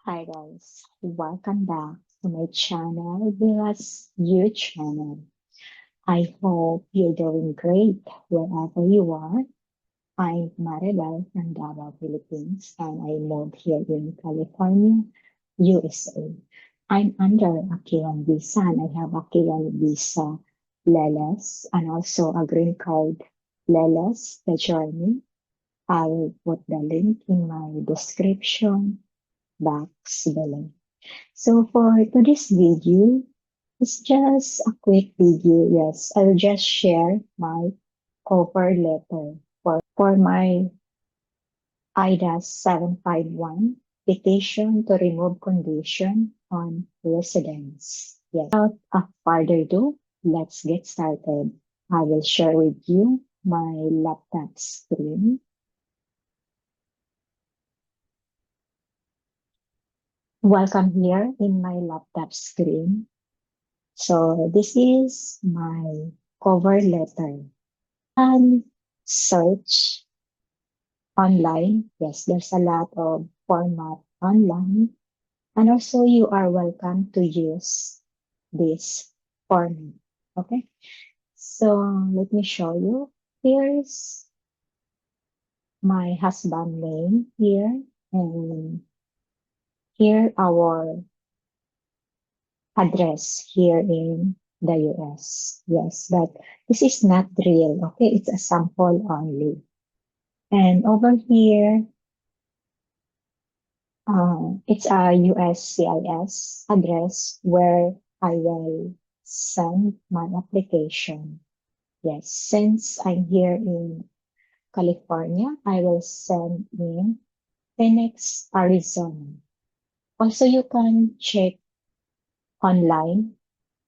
Hi guys, welcome back to my channel, Vilas You channel. I hope you're doing great wherever you are. I'm Maribel from Davao, Philippines, and I moved here in California, USA. I'm under a K1 visa and I have a K1 visa LELES and also a green card LELES, the journey. I'll put the link in my description box below. So for today's video, it's just a quick video. Yes, I'll just share my cover letter for my IDAS 751 petition to remove condition on residence. Yes, without further ado, let's get started. I will share with you my laptop screen. Welcome here in my laptop screen. So this is my cover letter. And search online. Yes, there's a lot of format online. And also you are welcome to use this format. Okay. So let me show you. Here's my husband name here. And here our address here in the US. Yes, but this is not real. Okay. It's a sample only. And over here, it's a USCIS address where I will send my application. Yes, since I'm here in California, I will send in Phoenix, Arizona. Also, you can check online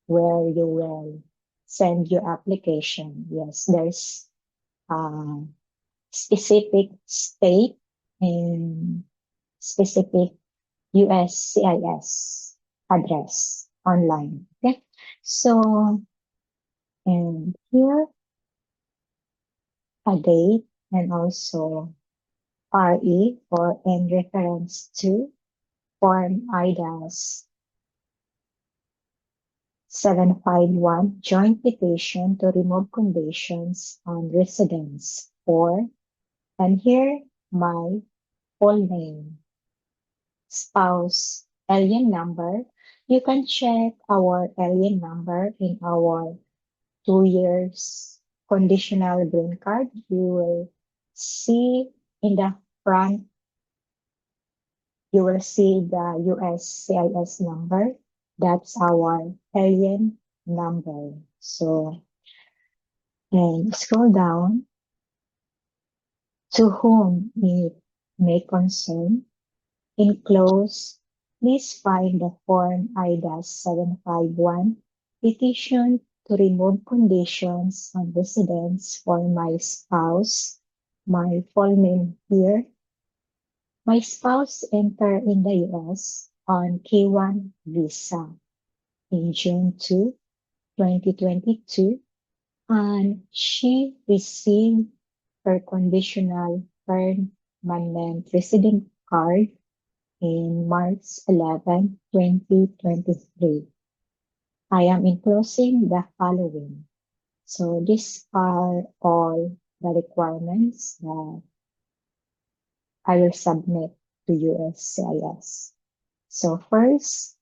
where you will send your application. Yes, there's a specific state and specific USCIS address online. Okay. So, and here a date and also RE for in reference to Form IDAS 751 joint petition to remove conditions on residence for, and here my full name, spouse, alien number. You can check our alien number in our 2 years conditional green card. You will see in the front, you will see the USCIS number. That's our alien number. So, and scroll down to whom it may concern. Enclosed, please find the Form IDAS 751 petition to remove conditions on residence for my spouse. My full name here. My spouse entered in the US on K1 visa in June 2, 2022, and she received her conditional permanent resident card in March 11, 2023. I am enclosing the following. So these are all the requirements that I will submit to USCIS. So first,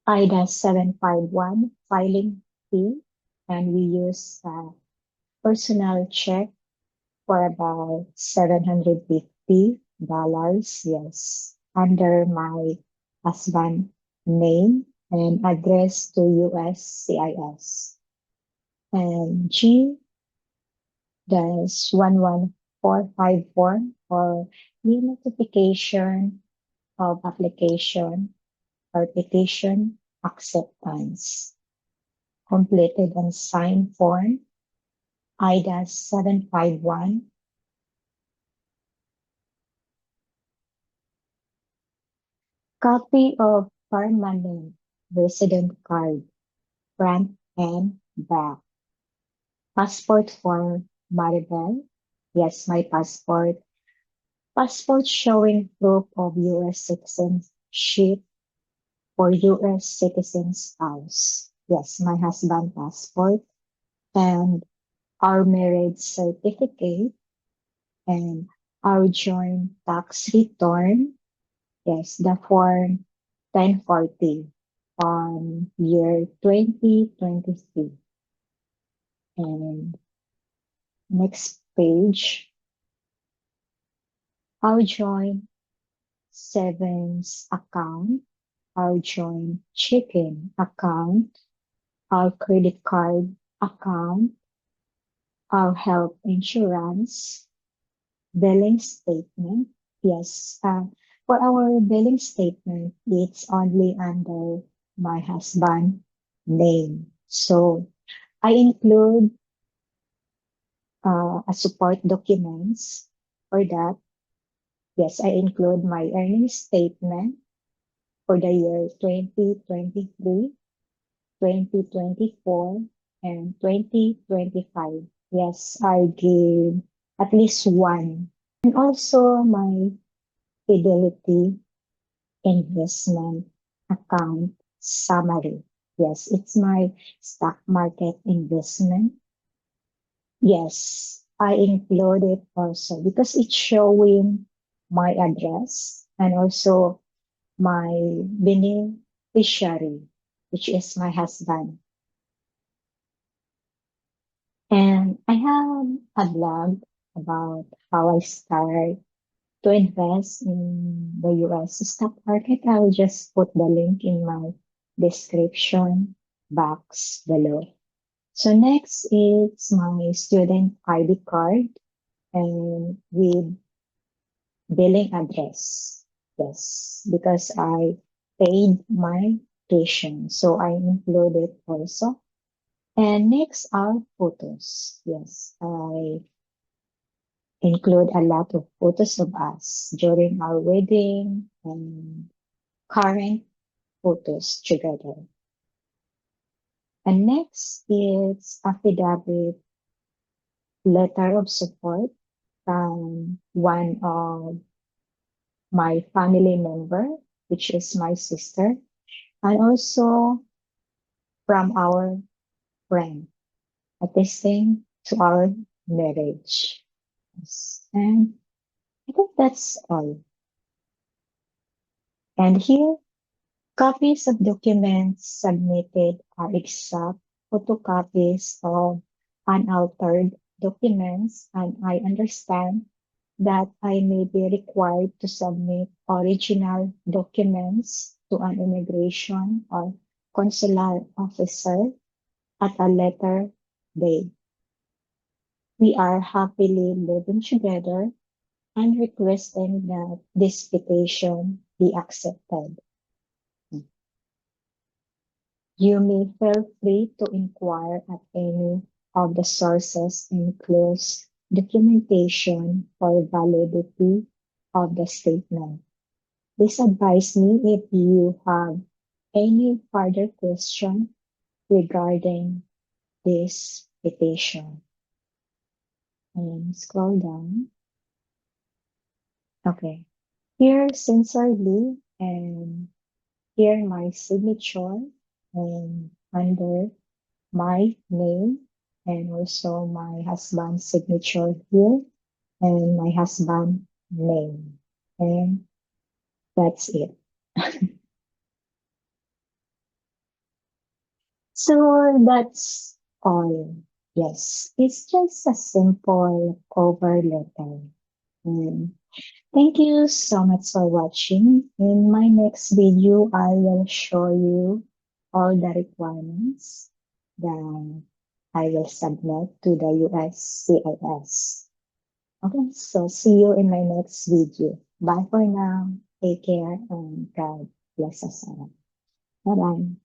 IDA 751 filing fee, and we use personal check for about $750. Yes, under my husband name and address to USCIS. And G dash 11454 for e-notification of application or petition acceptance. Completed and signed form IDA 751. Copy of permanent resident card, front and back. Passport for Maribel. Yes, my passport. Passport showing proof of US ship for US citizen spouse. Yes, my husband passport and our marriage certificate and our joint tax return. Yes, the form 1040 on year 2023. And next page, our joint savings account, our joint checking account, our credit card account, our health insurance, billing statement. Yes, for our billing statement, it's only under my husband name. So I include a support documents for that. Yes, I include my earnings statement for the year 2023, 2024, and 2025. Yes, I give at least one. And also my Fidelity investment account summary. Yes, it's my stock market investment. Yes, I include it also because it's showing my address and also my beneficiary, which is my husband. And I have a blog about how I start to invest in the US stock market. I'll just put the link in my description box below. So next is my student ID card and with billing address. Yes, because I paid my tuition, so I included also. And next are photos. Yes, I include a lot of photos of us during our wedding and current photos together. And next is affidavit letter of support from one of my family member, which is my sister, and also from our friend, attesting to our marriage. Yes. And I think that's all. And here, copies of documents submitted are exact photocopies of unaltered documents, and I understand that I may be required to submit original documents to an immigration or consular officer at a later date. We are happily living together and requesting that this petition be accepted. You may feel free to inquire at any of the sources and close documentation for validity of the statement. Please advise me if you have any further question regarding this petition. And scroll down. Okay. Here, sincerely, and here my signature and under my name and also my husband's signature here and my husband name. And that's it. So that's all. Yes, it's just a simple cover letter. Mm. Thank you so much for watching. In my next video, I will show you all the requirements that I will submit to the USCIS. Okay, so see you in my next video. Bye for now. Take care and God bless us all. Bye-bye.